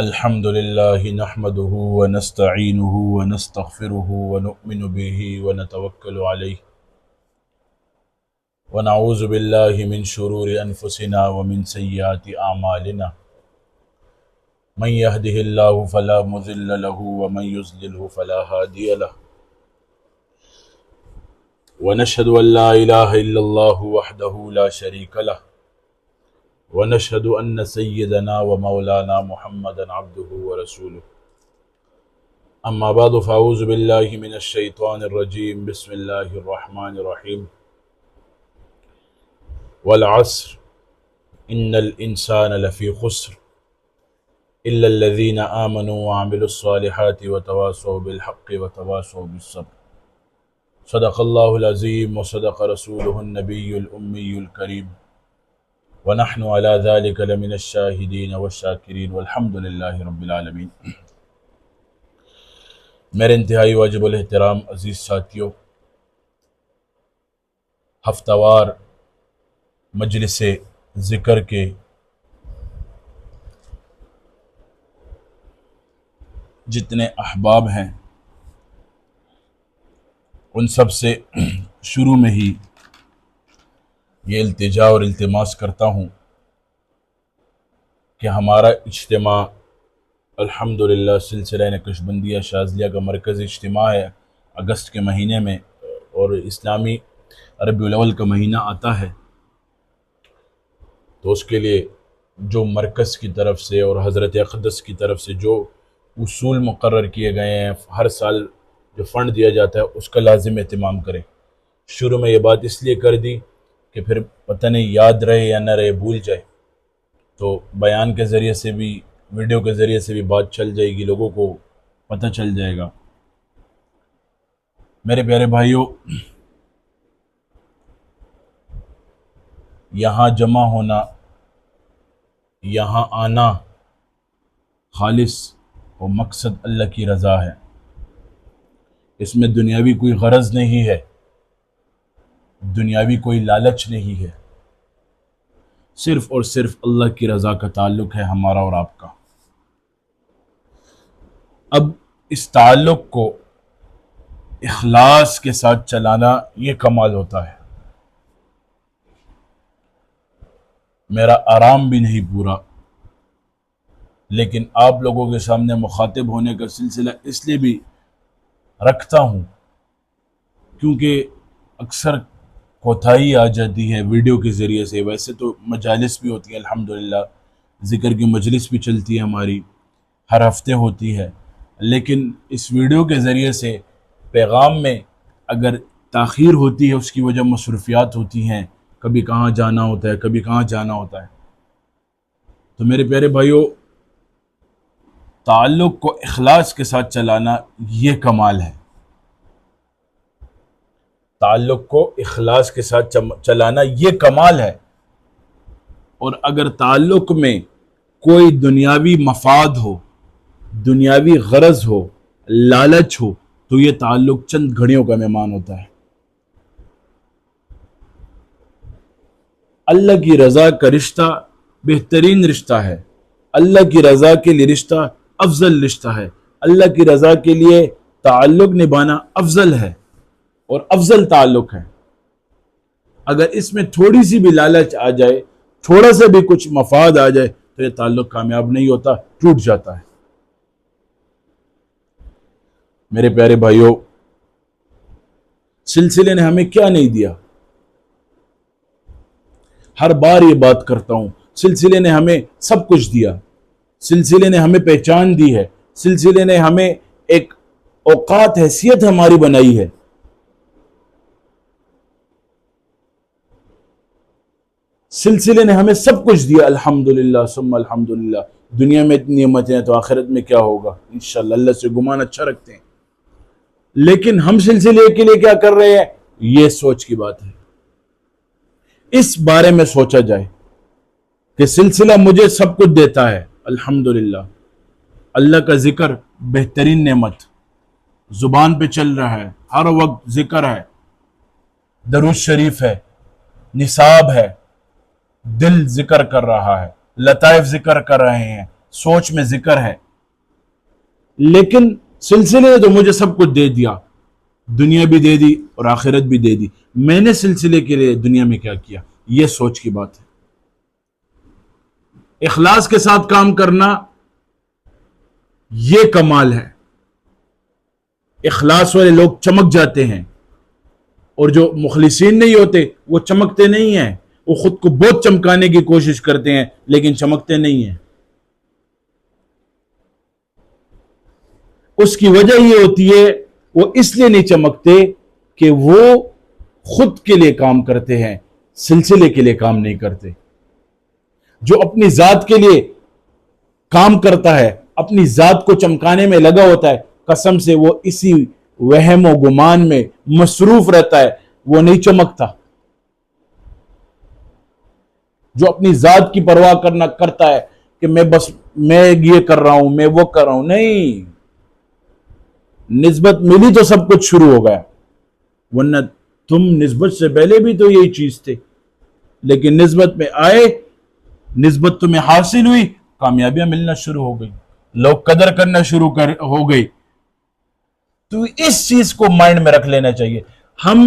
الحمد لله نحمده ونستعينه ونستغفره ونؤمن به ونتوكل عليه ونعوذ بالله من شرور أنفسنا ومن سيئات أعمالنا من يهده الله فلا مضل له ومن يضلله فلا هادي له ونشهد أن لا إله إلا الله وحده لا شريك له ونشهد أن سيدنا ومولانا محمدا عبده ورسوله أما بعد فأعوذ بالله من الشيطان الرجيم بسم الله الرحمن الرحيم والعصر إن الإنسان لفي خسر إلا الذين آمنوا وعملوا الصالحات وتواصوا بالحق وتواصوا بالصبر صدق الله العظيم وصدق رسوله النبي الأمي الكريم ونحن على ذلك لمن الشاهدين والشاکرین والحمد للہ رب العالمین۔ میرے انتہائی واجب الاحترام عزیز ساتھیوں، ہفتہ وار مجلس ذکر کے جتنے احباب ہیں ان سب سے شروع میں ہی یہ التجا اور التماس کرتا ہوں کہ ہمارا اجتماع الحمدللہ سلسلہ نقشبندیہ شاذلیہ کا مرکزی اجتماع ہے۔ اگست کے مہینے میں اور اسلامی ربیع الاول کا مہینہ آتا ہے، تو اس کے لیے جو مرکز کی طرف سے اور حضرت اقدس کی طرف سے جو اصول مقرر کیے گئے ہیں، ہر سال جو فنڈ دیا جاتا ہے اس کا لازم اہتمام کریں۔ شروع میں یہ بات اس لیے کر دی کہ پھر پتہ نہیں یاد رہے یا نہ رہے، بھول جائے، تو بیان کے ذریعے سے بھی ویڈیو کے ذریعے سے بھی بات چل جائے گی، لوگوں کو پتہ چل جائے گا۔ میرے پیارے بھائیوں، یہاں جمع ہونا، یہاں آنا خالص و مقصد اللہ کی رضا ہے۔ اس میں دنیاوی کوئی غرض نہیں ہے، دنیاوی کوئی لالچ نہیں ہے، صرف اور صرف اللہ کی رضا کا تعلق ہے ہمارا اور آپ کا۔ اب اس تعلق کو اخلاص کے ساتھ چلانا یہ کمال ہوتا ہے۔ میرا آرام بھی نہیں پورا، لیکن آپ لوگوں کے سامنے مخاطب ہونے کا سلسلہ اس لیے بھی رکھتا ہوں کیونکہ اکثر کوتاہی آ جاتی ہے ویڈیو کے ذریعے سے۔ ویسے تو مجالس بھی ہوتی ہیں الحمدللہ، ذکر کی مجلس بھی چلتی ہے ہماری، ہر ہفتے ہوتی ہے، لیکن اس ویڈیو کے ذریعے سے پیغام میں اگر تاخیر ہوتی ہے اس کی وجہ مصروفیات ہوتی ہیں، کبھی کہاں جانا ہوتا ہے، کبھی کہاں جانا ہوتا ہے۔ تو میرے پیارے بھائیوں، تعلق کو اخلاص کے ساتھ چلانا یہ کمال ہے۔ تعلق کو اخلاص کے ساتھ چلانا یہ کمال ہے، اور اگر تعلق میں کوئی دنیاوی مفاد ہو، دنیاوی غرض ہو، لالچ ہو، تو یہ تعلق چند گھڑیوں کا مہمان ہوتا ہے۔ اللہ کی رضا کا رشتہ بہترین رشتہ ہے، اللہ کی رضا کے لیے رشتہ افضل رشتہ ہے، اللہ کی رضا کے لیے تعلق نبھانا افضل ہے اور افضل تعلق ہے۔ اگر اس میں تھوڑی سی بھی لالچ آ جائے، تھوڑا سا بھی کچھ مفاد آ جائے، تو یہ تعلق کامیاب نہیں ہوتا، ٹوٹ جاتا ہے۔ میرے پیارے بھائیوں، سلسلے نے ہمیں کیا نہیں دیا؟ ہر بار یہ بات کرتا ہوں، سلسلے نے ہمیں سب کچھ دیا۔ سلسلے نے ہمیں پہچان دی ہے، سلسلے نے ہمیں ایک اوقات حیثیت ہماری بنائی ہے۔ سلسلے نے ہمیں سب کچھ دیا، الحمدللہ ثم الحمدللہ۔ دنیا میں اتنی نعمتیں ہیں تو آخرت میں کیا ہوگا؟ انشاءاللہ اللہ سے گمان اچھا رکھتے ہیں، لیکن ہم سلسلے کے لیے کیا کر رہے ہیں، یہ سوچ کی بات ہے۔ اس بارے میں سوچا جائے کہ سلسلہ مجھے سب کچھ دیتا ہے، الحمدللہ۔ اللہ کا ذکر بہترین نعمت، زبان پہ چل رہا ہے، ہر وقت ذکر ہے، درود شریف ہے، نصاب ہے، دل ذکر کر رہا ہے، لطائف ذکر کر رہے ہیں، سوچ میں ذکر ہے، لیکن سلسلے نے تو مجھے سب کچھ دے دیا، دنیا بھی دے دی اور آخرت بھی دے دی، میں نے سلسلے کے لیے دنیا میں کیا کیا؟ یہ سوچ کی بات ہے۔ اخلاص کے ساتھ کام کرنا یہ کمال ہے۔ اخلاص والے لوگ چمک جاتے ہیں، اور جو مخلصین نہیں ہوتے وہ چمکتے نہیں ہیں، وہ خود کو بہت چمکانے کی کوشش کرتے ہیں لیکن چمکتے نہیں ہیں۔ اس کی وجہ یہ ہوتی ہے وہ اس لیے نہیں چمکتے کہ وہ خود کے لیے کام کرتے ہیں، سلسلے کے لیے کام نہیں کرتے۔ جو اپنی ذات کے لیے کام کرتا ہے، اپنی ذات کو چمکانے میں لگا ہوتا ہے، قسم سے وہ اسی وہم و گمان میں مصروف رہتا ہے، وہ نہیں چمکتا۔ جو اپنی ذات کی پرواہ کرتا ہے کہ میں یہ کر رہا ہوں، میں وہ کر رہا ہوں، نہیں، نسبت ملی تو سب کچھ شروع ہو گیا، ورنہ تم نسبت سے پہلے بھی تو یہی چیز تھے، لیکن نسبت میں آئے، نسبت تمہیں حاصل ہوئی، کامیابیاں ملنا شروع ہو گئی، لوگ قدر کرنا شروع ہو گئی۔ تو اس چیز کو مائنڈ میں رکھ لینا چاہیے۔ ہم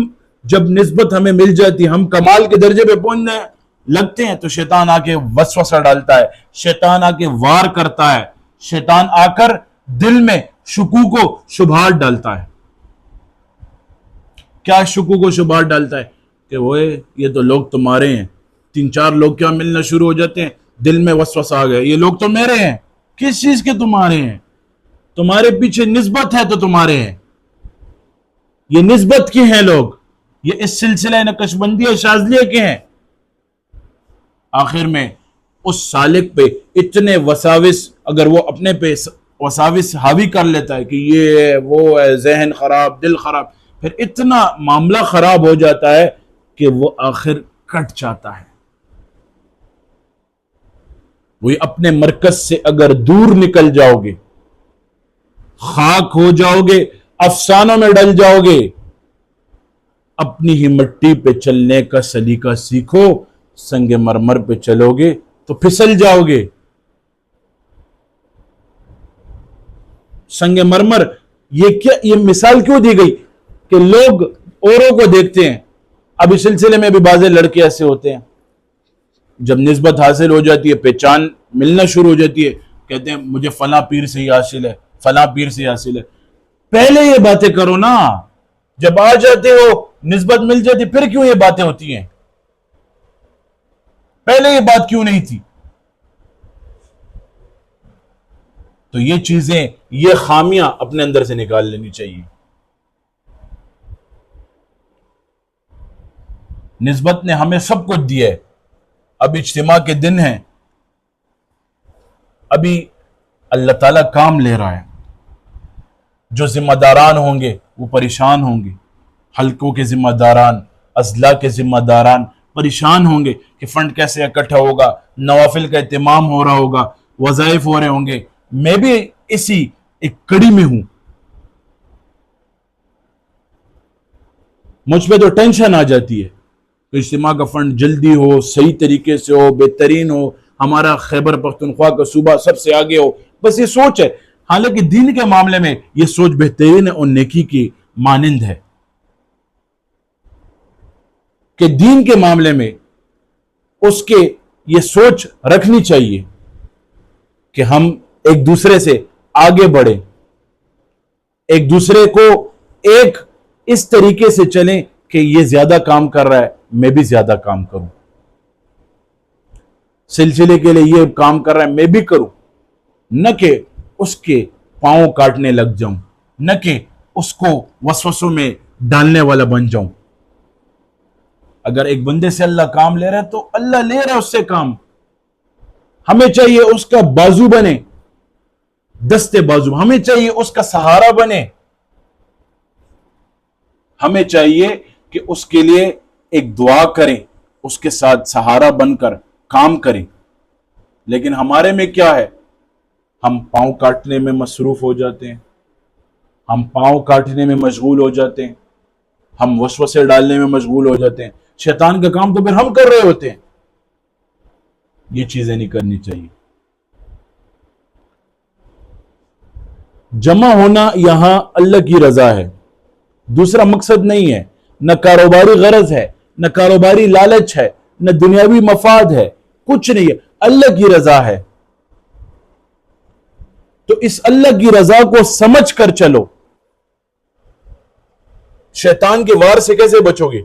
جب نسبت ہمیں مل جاتی، ہم کمال کے درجے پہ پہنچنے لگتے ہیں تو شیطان آ کے وسوسہ ڈالتا ہے، شیطان آ کے وار کرتا ہے، شیطان آ کر دل میں شکوک و شبہات ڈالتا ہے۔ کیا شکوک و شبہات ڈالتا ہے؟ کہ وہ یہ تو لوگ تمہارے ہیں، 3-4 لوگ کیا ملنا شروع ہو جاتے ہیں، دل میں وسوسہ آ گیا، یہ لوگ تو میرے ہیں۔ کس چیز کے تمہارے ہیں؟ تمہارے پیچھے نسبت ہے تو تمہارے ہیں، یہ نسبت کے ہیں لوگ، یہ اس سلسلہ نقشبندی اور شاذلیہ کے ہیں۔ آخر میں اس سالک پہ اتنے وساوس، اگر وہ اپنے پہ وساوس حاوی کر لیتا ہے کہ یہ وہ ہے، ذہن خراب، دل خراب، پھر اتنا معاملہ خراب ہو جاتا ہے کہ وہ آخر کٹ جاتا ہے۔ وہی اپنے مرکز سے اگر دور نکل جاؤ گے، خاک ہو جاؤ گے، افسانوں میں ڈل جاؤ گے، اپنی ہی مٹی پہ چلنے کا سلیقہ سیکھو، سنگ مرمر پہ چلو گے تو پھسل جاؤ گے۔ سنگ مرمر، یہ مثال کیوں دی گئی کہ لوگ اوروں کو دیکھتے ہیں؟ اب اس سلسلے میں بھی بعض لڑکے ایسے ہوتے ہیں، جب نسبت حاصل ہو جاتی ہے، پہچان ملنا شروع ہو جاتی ہے، کہتے ہیں مجھے فلاں پیر سے ہی حاصل ہے، فلاں پیر سے حاصل ہے۔ پہلے یہ باتیں کرو نا، جب آ جاتے ہو نسبت مل جاتی، پھر کیوں یہ باتیں ہوتی ہیں؟ پہلے یہ بات کیوں نہیں تھی؟ تو یہ چیزیں، یہ خامیاں اپنے اندر سے نکال لینی چاہیے۔ نسبت نے ہمیں سب کچھ دیا ہے، اب اجتماع کے دن ہیں، ابھی اللہ تعالیٰ کام لے رہا ہے، جو ذمہ داران ہوں گے وہ پریشان ہوں گے، حلقوں کے ذمہ داران، اضلاع کے ذمہ داران پریشان ہوں گے کہ فنڈ کیسے اکٹھا ہوگا، نوافل کا اہتمام ہو رہا ہوگا، وظائف ہو رہے ہوں گے۔ میں بھی اسی ایک کڑی میں ہوں، مجھ پہ تو ٹینشن آ جاتی ہے کہ اجتماع کا فنڈ جلدی ہو، صحیح طریقے سے ہو، بہترین ہو، ہمارا خیبر پختونخوا کا صوبہ سب سے آگے ہو، بس یہ سوچ ہے۔ حالانکہ دین کے معاملے میں یہ سوچ بہترین ہے اور نیکی کی مانند ہے، کہ دین کے معاملے میں اس کے یہ سوچ رکھنی چاہیے کہ ہم ایک دوسرے سے آگے بڑھیں، ایک دوسرے کو ایک اس طریقے سے چلیں کہ یہ زیادہ کام کر رہا ہے، میں بھی زیادہ کام کروں، سلسلے کے لیے یہ کام کر رہا ہے میں بھی کروں، نہ کہ اس کے پاؤں کاٹنے لگ جاؤں، نہ کہ اس کو وسوسوں میں ڈالنے والا بن جاؤں۔ اگر ایک بندے سے اللہ کام لے رہا ہے تو اللہ لے رہا ہے اس سے کام، ہمیں چاہیے اس کا بازو بنے، دستے بازو، ہمیں چاہیے اس کا سہارا بنے، ہمیں چاہیے کہ اس کے لیے ایک دعا کریں، اس کے ساتھ سہارا بن کر کام کریں۔ لیکن ہمارے میں کیا ہے؟ ہم پاؤں کاٹنے میں مصروف ہو جاتے ہیں، ہم پاؤں کاٹنے میں مشغول ہو جاتے ہیں، ہم وسوسے ڈالنے میں مشغول ہو جاتے ہیں، شیطان کا کام تو پھر ہم کر رہے ہوتے ہیں۔ یہ چیزیں نہیں کرنی چاہیے۔ جمع ہونا یہاں اللہ کی رضا ہے، دوسرا مقصد نہیں ہے، نہ کاروباری غرض ہے، نہ کاروباری لالچ ہے، نہ دنیاوی مفاد ہے، کچھ نہیں ہے، اللہ کی رضا ہے۔ تو اس اللہ کی رضا کو سمجھ کر چلو۔ شیطان کے وار سے کیسے بچو گے؟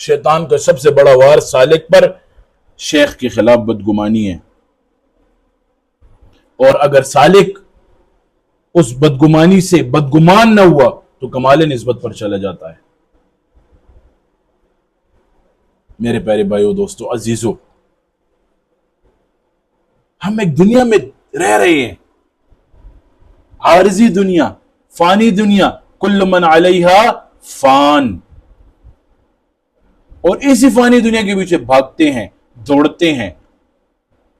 شیطان کا سب سے بڑا وار سالک پر شیخ کے خلاف بدگمانی ہے، اور اگر سالک اس بدگمانی سے بدگمان نہ ہوا تو کمال نسبت پر چلا جاتا ہے۔ میرے پیارے بھائیو، دوستو، عزیزو، ہم ایک دنیا میں رہ رہے ہیں، عارضی دنیا، فانی دنیا، کل من علیہا فان، اور اسی فانی دنیا کے پیچھے بھاگتے ہیں، دوڑتے ہیں،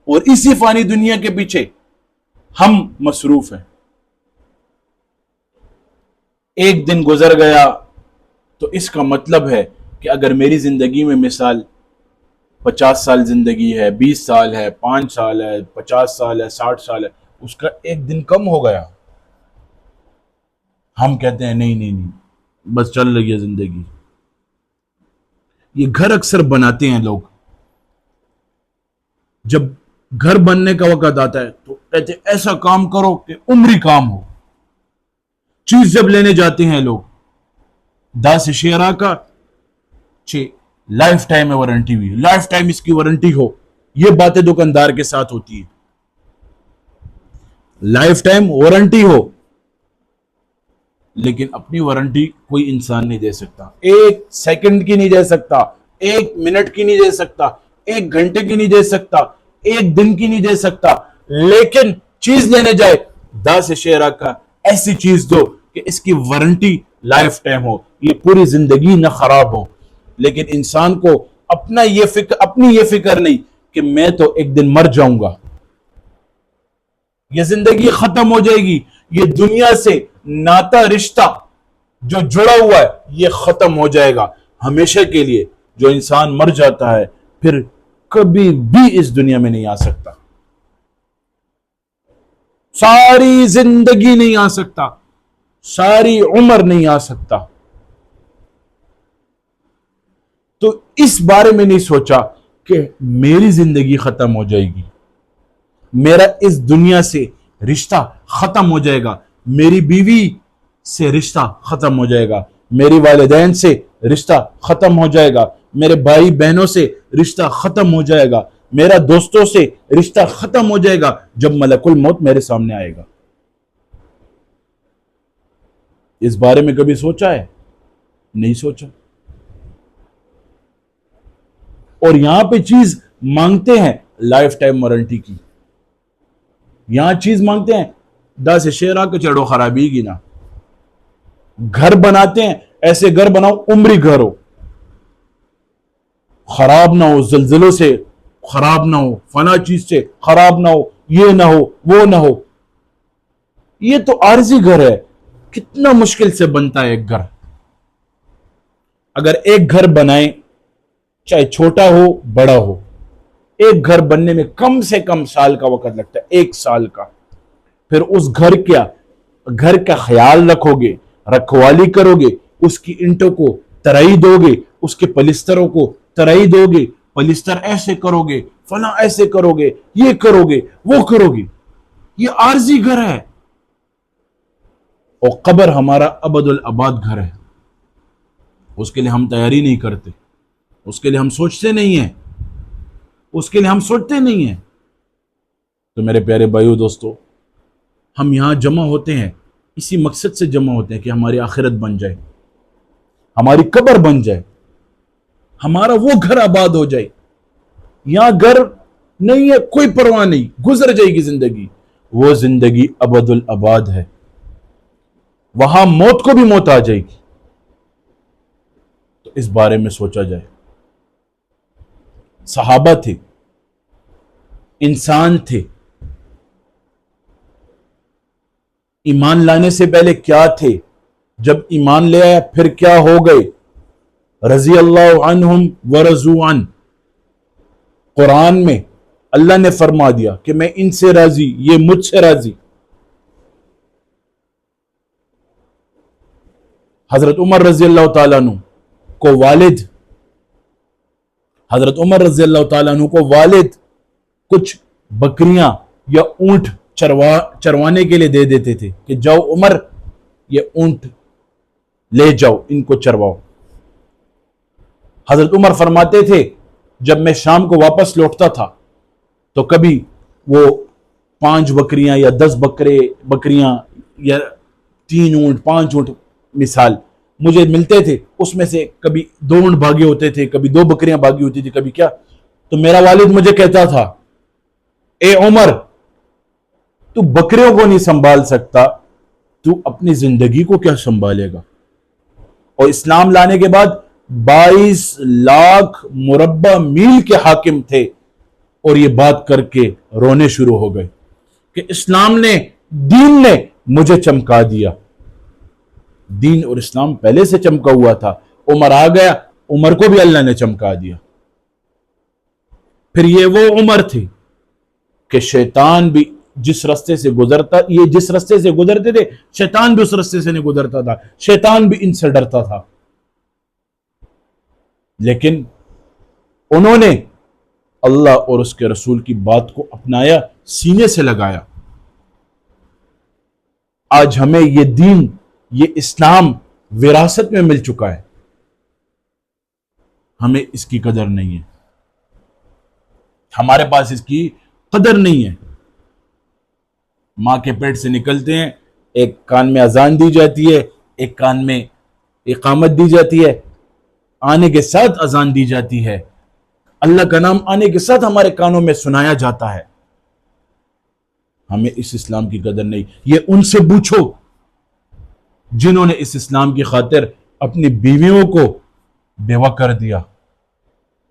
اور اسی فانی دنیا کے پیچھے ہم مصروف ہیں۔ ایک دن گزر گیا تو اس کا مطلب ہے کہ اگر میری زندگی میں مثال 50 سال زندگی ہے، 20 سال ہے، 5 سال ہے، 50 سال ہے، 60 سال ہے، اس کا ایک دن کم ہو گیا۔ ہم کہتے ہیں نہیں، بس چل رہی ہے زندگی۔ یہ گھر اکثر بناتے ہیں لوگ، جب گھر بننے کا وقت آتا ہے تو کہتے ہیں ایسا کام کرو کہ عمری کام ہو۔ چیز جب لینے جاتے ہیں لوگ، 10 شیرہ کا 6 لائف ٹائم ہے وارنٹی بھی، لائف ٹائم اس کی وارنٹی ہو، یہ باتیں دکاندار کے ساتھ ہوتی ہیں۔ لائف ٹائم وارنٹی ہو، لیکن اپنی وارنٹی کوئی انسان نہیں دے سکتا، 1 سیکنڈ کی نہیں دے سکتا، 1 منٹ کی نہیں دے سکتا، 1 گھنٹے کی نہیں دے سکتا، 1 دن کی نہیں دے سکتا، لیکن چیز لینے جائے 10 شیرہ کا ایسی چیز دو کہ اس کی وارنٹی لائف ٹائم ہو، یہ پوری زندگی نہ خراب ہو۔ لیکن انسان کو اپنی یہ فکر نہیں کہ میں تو ایک دن مر جاؤں گا، یہ زندگی ختم ہو جائے گی، یہ دنیا سے ناتا رشتہ جو جڑا ہوا ہے یہ ختم ہو جائے گا ہمیشہ کے لیے۔ جو انسان مر جاتا ہے پھر کبھی بھی اس دنیا میں نہیں آ سکتا، ساری زندگی نہیں آ سکتا، ساری عمر نہیں آ سکتا۔ تو اس بارے میں نہیں سوچا کہ میری زندگی ختم ہو جائے گی، میرا اس دنیا سے رشتہ ختم ہو جائے گا، میری بیوی سے رشتہ ختم ہو جائے گا، میری والدین سے رشتہ ختم ہو جائے گا، میرے بھائی بہنوں سے رشتہ ختم ہو جائے گا، میرا دوستوں سے رشتہ ختم ہو جائے گا جب ملک الموت میرے سامنے آئے گا۔ اس بارے میں کبھی سوچا ہے؟ نہیں سوچا۔ اور یہاں پہ چیز مانگتے ہیں لائف ٹائم وارنٹی کی، یہاں چیز مانگتے ہیں 10 شیرہ کا چڑو خرابی کی نا، گھر بناتے ہیں ایسے گھر بناؤ عمری گھر ہو، خراب نہ ہو، زلزلوں سے خراب نہ ہو، فنا چیز سے خراب نہ ہو، یہ نہ ہو، وہ نہ ہو۔ یہ تو عارضی گھر ہے، کتنا مشکل سے بنتا ہے ایک گھر۔ اگر ایک گھر بنائیں، چاہے چھوٹا ہو بڑا ہو، ایک گھر بننے میں کم سے کم سال کا وقت لگتا ہے، 1 سال کا۔ پھر اس گھر کا خیال رکھو گے، رکھوالی کرو گے، اس کی اینٹوں کو ترائی دو گے، اس کے پلستروں کو ترائی دو گے، پلستر ایسے کرو گے، فلاں ایسے کرو گے، یہ کرو گے، وہ کرو گے۔ یہ عارضی گھر ہے، اور قبر ہمارا ابد الاباد گھر ہے۔ اس کے لیے ہم تیاری نہیں کرتے، اس کے لیے ہم سوچتے نہیں ہیں، تو میرے پیارے بھائیو دوستو، ہم یہاں جمع ہوتے ہیں اسی مقصد سے جمع ہوتے ہیں کہ ہماری آخرت بن جائے، ہماری قبر بن جائے، ہمارا وہ گھر آباد ہو جائے۔ یہاں گھر نہیں ہے، کوئی پرواہ نہیں، گزر جائے گی زندگی، وہ زندگی ابد الاباد ہے، وہاں موت کو بھی موت آ جائے گی۔ تو اس بارے میں سوچا جائے۔ صحابہ تھے، انسان تھے، ایمان لانے سے پہلے کیا تھے، جب ایمان لے آیا پھر کیا ہو گئے۔ رضی اللہ عنہم ورضوا عنہ، قرآن میں اللہ نے فرما دیا کہ میں ان سے راضی، یہ مجھ سے راضی۔ حضرت عمر رضی اللہ تعالیٰ عنہ کو والد کچھ بکریاں یا اونٹ چروانے کے لیے دے دیتے تھے کہ جاؤ عمر یہ اونٹ لے جاؤ، ان کو چرواؤ۔ حضرت عمر فرماتے تھے جب میں شام کو واپس لوٹتا تھا تو کبھی وہ 5 بکریاں یا 10 بکریاں یا 3 اونٹ 5 اونٹ مثال مجھے ملتے تھے، اس میں سے کبھی 2 اونٹ بھاگے ہوتے تھے، کبھی 2 بکریاں بھاگی ہوتی تھی، کبھی کیا، تو میرا والد مجھے کہتا تھا اے عمر تو بکریوں کو نہیں سنبھال سکتا، تو اپنی زندگی کو کیا سنبھالے گا؟ اور اسلام لانے کے بعد 22 لاکھ مربع میل کے حاکم تھے، اور یہ بات کر کے رونے شروع ہو گئے کہ اسلام نے، دین نے مجھے چمکا دیا۔ دین اور اسلام پہلے سے چمکا ہوا تھا، عمر آ گیا، عمر کو بھی اللہ نے چمکا دیا۔ پھر یہ وہ عمر تھی کہ شیطان بھی جس رستے سے گزرتے تھے شیطان بھی اس رستے سے نہیں گزرتا تھا، شیطان بھی ان سے ڈرتا تھا، لیکن انہوں نے اللہ اور اس کے رسول کی بات کو اپنایا، سینے سے لگایا۔ آج ہمیں یہ دین، یہ اسلام وراثت میں مل چکا ہے، ہمیں اس کی قدر نہیں ہے، ہمارے پاس اس کی قدر نہیں ہے۔ ماں کے پیٹ سے نکلتے ہیں، ایک کان میں اذان دی جاتی ہے، ایک کان میں اقامت دی جاتی ہے، آنے کے ساتھ اذان دی جاتی ہے، اللہ کا نام آنے کے ساتھ ہمارے کانوں میں سنایا جاتا ہے، ہمیں اس اسلام کی قدر نہیں۔ یہ ان سے پوچھو جنہوں نے اس اسلام کی خاطر اپنی بیویوں کو بیوہ کر دیا،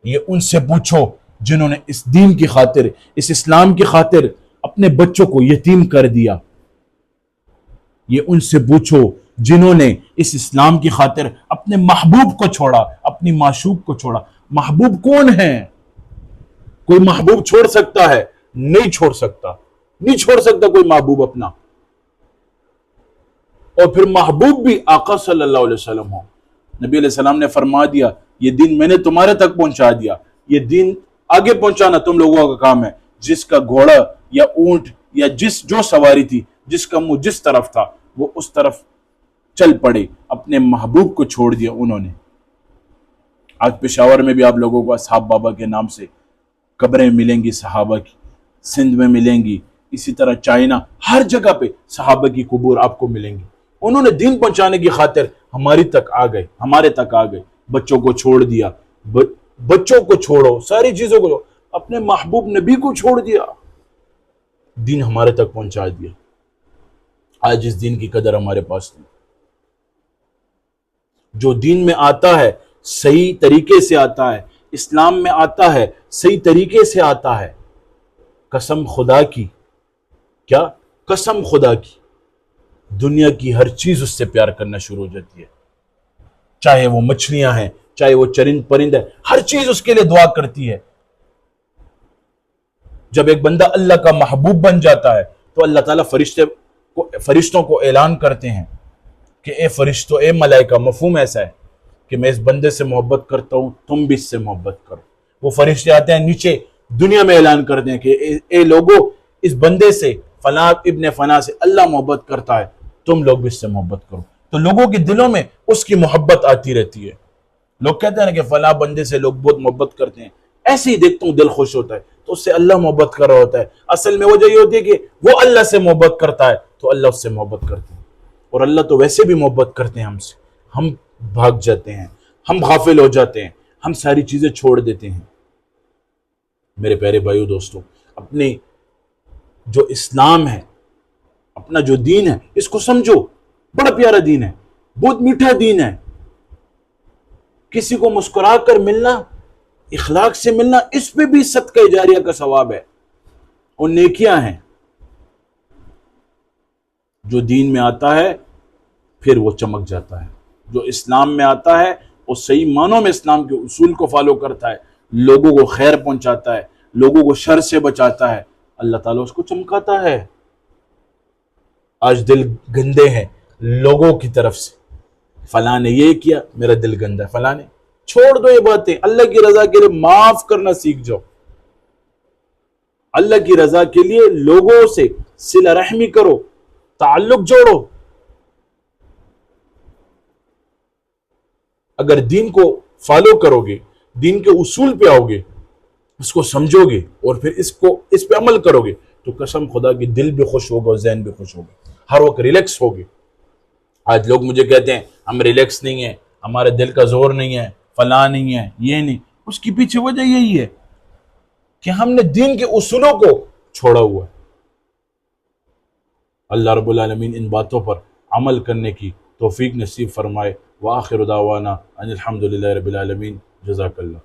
یہ ان سے پوچھو جنہوں نے اس دین کی خاطر، اس اسلام کی خاطر اپنے بچوں کو یتیم کر دیا، یہ ان سے پوچھو جنہوں نے اس اسلام کی خاطر اپنے محبوب کو چھوڑا، اپنی معشوق کو چھوڑا۔ محبوب کون ہے؟ کوئی محبوب چھوڑ سکتا ہے؟ نہیں چھوڑ سکتا کوئی محبوب اپنا۔ اور پھر محبوب بھی آقا صلی اللہ علیہ وسلم ہو۔ نبی علیہ السلام نے فرما دیا یہ دین میں نے تمہارے تک پہنچا دیا، یہ دین آگے پہنچانا تم لوگوں کا کام ہے۔ جس کا گھوڑا یا اونٹ یا جو سواری تھی، جس کا منہ جس طرف تھا وہ اس طرف چل پڑے، اپنے محبوب کو چھوڑ دیا انہوں نے۔ آج پشاور میں بھی آپ لوگوں کو اصحاب بابا کے نام سے قبریں ملیں گی صحابہ کی، سندھ میں ملیں گی، اسی طرح چائنا، ہر جگہ پہ صحابہ کی قبور آپ کو ملیں گی۔ انہوں نے دین پہنچانے کی خاطر ہمارے تک آ گئے، بچوں کو چھوڑ دیا، بچوں کو چھوڑو، ساری چیزوں کو، اپنے محبوب نبی کو چھوڑ دیا، دین ہمارے تک پہنچا دیا۔ آج اس دین کی قدر ہمارے پاس نہیں۔ جو دین میں آتا ہے صحیح طریقے سے آتا ہے، اسلام میں آتا ہے صحیح طریقے سے آتا ہے، قسم خدا کی، کیا قسم خدا کی، دنیا کی ہر چیز اس سے پیار کرنا شروع ہو جاتی ہے، چاہے وہ مچھلیاں ہیں، چاہے وہ چرند پرند ہے، ہر چیز اس کے لیے دعا کرتی ہے۔ جب ایک بندہ اللہ کا محبوب بن جاتا ہے تو اللہ تعالیٰ فرشتوں کو اعلان کرتے ہیں کہ اے فرشتوں، اے ملائکہ، مفہوم ایسا ہے کہ میں اس بندے سے محبت کرتا ہوں، تم بھی اس سے محبت کرو۔ وہ فرشتے آتے ہیں نیچے دنیا میں اعلان کرتے ہیں کہ اے لوگو، اس بندے سے فلاں ابن فلاں سے اللہ محبت کرتا ہے، تم لوگ بھی اس سے محبت کرو۔ تو لوگوں کے دلوں میں اس کی محبت آتی رہتی ہے۔ لوگ کہتے ہیں کہ فلاں بندے سے لوگ بہت محبت کرتے ہیں، ایسے ہی دیکھتا ہوں دل خوش ہوتا ہے، تو اس سے اللہ محبت کر رہا ہوتا ہے۔ اصل میں وجہ یہ ہوتی ہے کہ وہ اللہ سے محبت کرتا ہے تو اللہ اس سے محبت کرتے ہیں، اور اللہ تو ویسے بھی محبت کرتے ہیں ہم سے، ہم بھاگ جاتے ہیں، ہم غافل ہو جاتے ہیں، ہم ساری چیزیں چھوڑ دیتے ہیں۔ میرے پیارے بھائیو دوستو، اپنے جو اسلام ہے، اپنا جو دین ہے، اس کو سمجھو، بڑا پیارا دین ہے، بہت میٹھا دین ہے۔ کسی کو مسکرا کر ملنا، اخلاق سے ملنا، اس پہ بھی صدقہ جاریہ کا ثواب ہے اور نیکیاں ہیں۔ جو دین میں آتا ہے پھر وہ چمک جاتا ہے، جو اسلام میں آتا ہے وہ صحیح معنوں میں اسلام کے اصول کو فالو کرتا ہے، لوگوں کو خیر پہنچاتا ہے، لوگوں کو شر سے بچاتا ہے، اللہ تعالیٰ اس کو چمکاتا ہے۔ آج دل گندے ہیں لوگوں کی طرف سے، فلاں نے یہ کیا میرا دل گندا ہے، فلاں نے، چھوڑ دو یہ باتیں، اللہ کی رضا کے لیے معاف کرنا سیکھ جاؤ، اللہ کی رضا کے لیے لوگوں سے صلہ رحمی کرو، تعلق جوڑو۔ اگر دین کو فالو کرو گے، دین کے اصول پہ آؤ گے، اس کو سمجھو گے اور پھر اس پہ عمل کرو گے تو قسم خدا کی دل بھی خوش ہوگا اور ذہن بھی خوش ہوگا، ہر وقت ریلیکس ہوگے۔ آج لوگ مجھے کہتے ہیں ہم ریلیکس نہیں ہیں، ہمارے دل کا زور نہیں ہے، فلاں نہیں ہے، یہ نہیں، اس کی پیچھے وجہ یہی ہے کہ ہم نے دین کے اصولوں کو چھوڑا ہوا ہے۔ اللہ رب العالمین ان باتوں پر عمل کرنے کی توفیق نصیب فرمائے۔ وآخر دعوانا ان الحمدللہ رب العالمین۔ جزاک اللہ۔